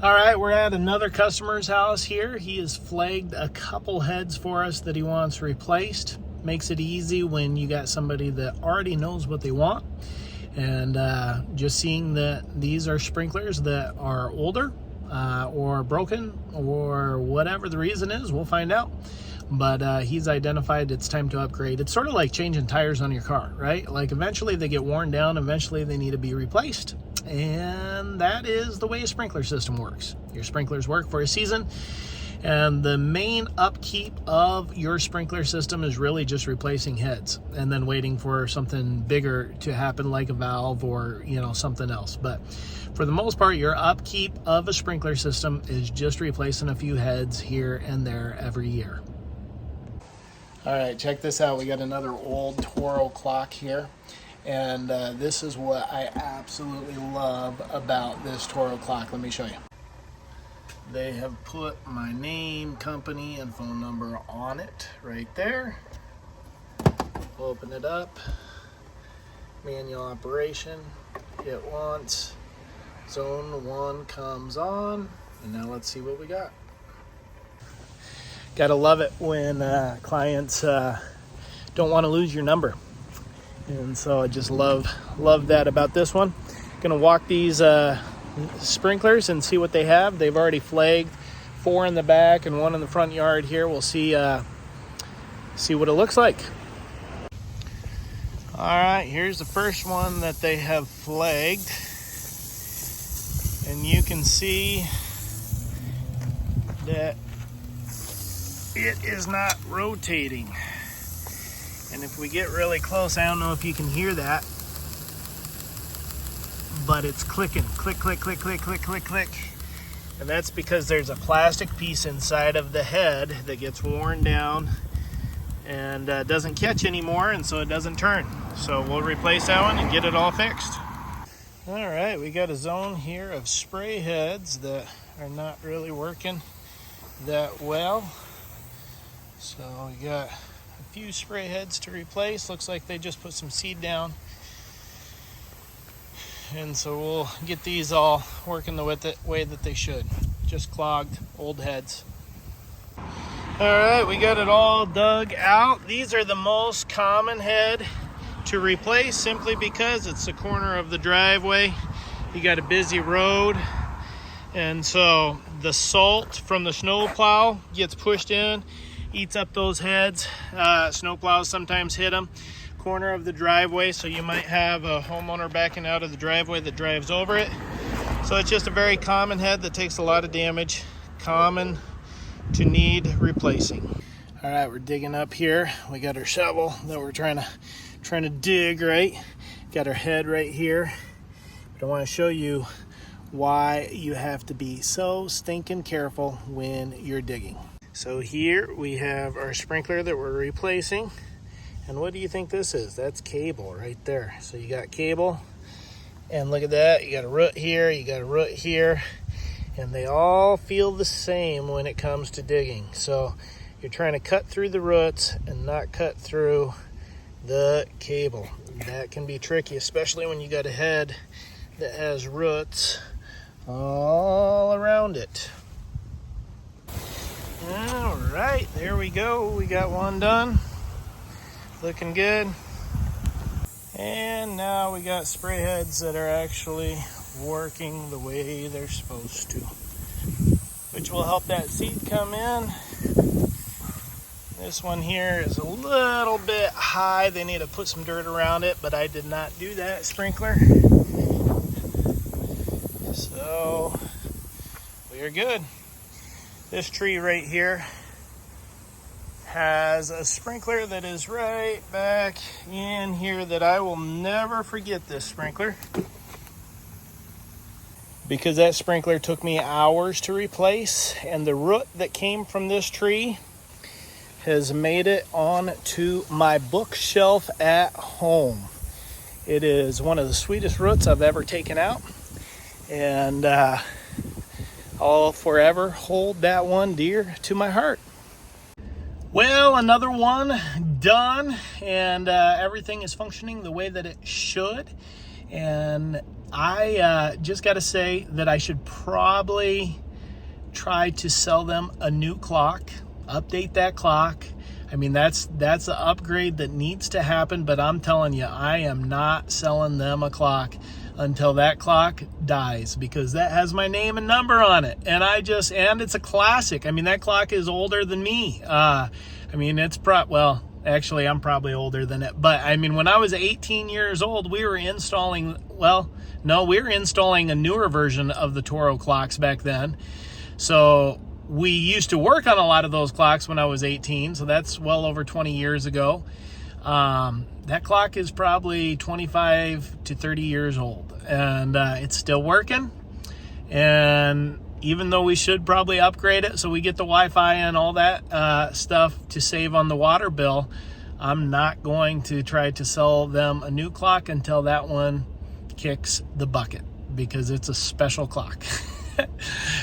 All right, we're at another customer's house here. He has flagged a couple heads for us that he wants replaced. Makes it easy when you got somebody that already knows what they want. And just seeing that these are sprinklers that are older or broken or whatever the reason is, we'll find out. But he's identified it's time to upgrade. It's sort of like changing tires on your car, right? Like eventually they get worn down, eventually they need to be replaced. And that is the way a sprinkler system works. Your sprinklers work for a season, and the main upkeep of your sprinkler system is really just replacing heads and then waiting for something bigger to happen, like a valve or something else. But for the most part, your upkeep of a sprinkler system is just replacing a few heads here and there every year. All right, check this out. We got another old Toro clock here. And this is what I absolutely love about this Toro clock. Let me show you. They have put my name, company, and phone number on it right there. Open it up. Manual operation. Hit once. Zone 1 comes on. And now let's see what we got. Gotta love it when clients don't want to lose your number. And so I just love that about this one. Gonna walk these sprinklers and see what they have. They've already flagged 4 in the back and 1 in the front yard here. We'll see what it looks like. All right, here's the first one that they have flagged. And you can see that it is not rotating. And if we get really close, I don't know if you can hear that, but it's clicking. Click, click, click, click, click, click, click. And that's because there's a plastic piece inside of the head that gets worn down and doesn't catch anymore, and so it doesn't turn. So we'll replace that one and get it all fixed. All right, we got a zone here of spray heads that are not really working that well. So we got a few spray heads to replace. Looks like they just put some seed down. And so we'll get these all working the way that they should. Just clogged old heads. All right, we got it all dug out. These are the most common head to replace simply because it's the corner of the driveway. You got a busy road. And so the salt from the snowplow gets pushed in, eats up those heads. Snowplows sometimes hit them. Corner of the driveway, so you might have a homeowner backing out of the driveway that drives over it. So it's just a very common head that takes a lot of damage. Common to need replacing. All right, we're digging up here. We got our shovel that we're trying to dig, right? Got our head right here. But I want to show you why you have to be so stinking careful when you're digging. So here we have our sprinkler that we're replacing. And what do you think this is? That's cable right there. So you got cable, and look at that. You got a root here, you got a root here, and they all feel the same when it comes to digging. So you're trying to cut through the roots and not cut through the cable. That can be tricky, especially when you got a head that has roots all around it. All right, there we go. We got one done. Looking good. And now we got spray heads that are actually working the way they're supposed to, which will help that seed come in. This one here is a little bit high. They need to put some dirt around it, but I did not do that sprinkler. So we are good. This tree right here has a sprinkler that is right back in here that I will never forget this sprinkler, because that sprinkler took me hours to replace, and the root that came from this tree has made it onto my bookshelf at home. It is one of the sweetest roots I've ever taken out, and I'll forever hold that one dear to my heart. Well, another one done, and everything is functioning the way that it should. And I just got to say that I should probably try to sell them a new clock, update that clock. I mean, that's an upgrade that needs to happen, but I'm telling you, I am not selling them a clock until that clock dies, because that has my name and number on it. And it's a classic. I mean, that clock is older than me. I mean, actually, I'm probably older than it. But I mean, when I was 18 years old, we were installing a newer version of the Toro clocks back then. So we used to work on a lot of those clocks when I was 18. So that's well over 20 years ago. That clock is probably 25 to 30 years old, and it's still working. And even though we should probably upgrade it so we get the Wi-Fi and all that stuff to save on the water bill, I'm not going to try to sell them a new clock until that one kicks the bucket, because it's a special clock.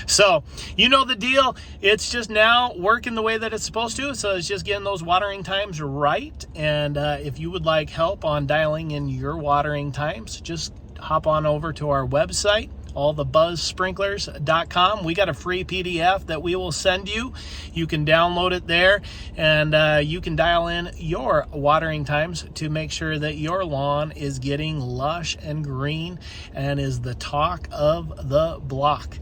So, you know the deal. It's just now working the way that it's supposed to. So it's just getting those watering times right. And if you would like help on dialing in your watering times, just hop on over to our website, allthebuzzsprinklers.com. We got a free PDF that we will send you. You can download it there, and you can dial in your watering times to make sure that your lawn is getting lush and green and is the talk of the block.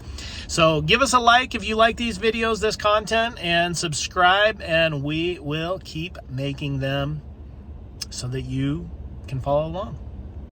So give us a like if you like these videos, this content, and subscribe, and we will keep making them so that you can follow along.